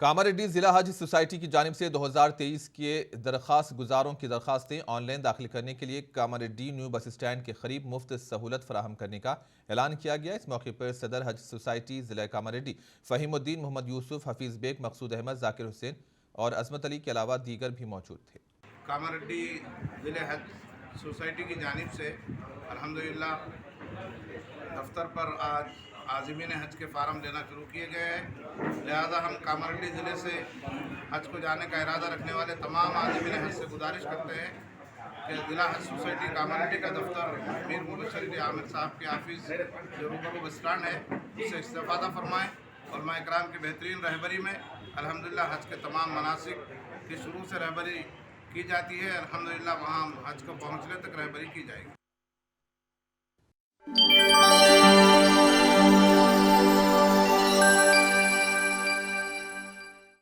کاماریڈی ضلع حج سوسائٹی کی جانب سے 2023 کے درخواست گزاروں کی درخواستیں آن لائن داخل کرنے کے لیے کاماریڈی نیو بس اسٹینڈ کے قریب مفت سہولت فراہم کرنے کا اعلان کیا گیا۔ اس موقع پر صدر حج سوسائٹی ضلع کاماریڈی فہیم الدین، محمد یوسف، حفیظ بیگ، مقصود احمد، ذاکر حسین اور عظمت علی کے علاوہ دیگر بھی موجود تھے۔ کاماریڈی ضلع حج سوسائٹی کی جانب سے الحمدللہ دفتر پر آج عازمین حج کے فارم لینا شروع کیے گئے ہیں، لہذا ہم کاماریڈی ضلع سے حج کو جانے کا ارادہ رکھنے والے تمام عازمین حج سے گزارش کرتے ہیں کہ ضلع حج سوسائٹی کاماریڈی کا دفتر میر مبشر علی عامر صاحب کے آفس جو روبرو بس اسٹینڈ ہے اس سے استفادہ فرمائیں۔ علماء اکرام کی بہترین رہبری میں الحمدللہ حج کے تمام مناسک کی شروع سے رہبری کی جاتی ہے، الحمدللہ وہاں حج کو پہنچنے تک رہبری کی جائے گی۔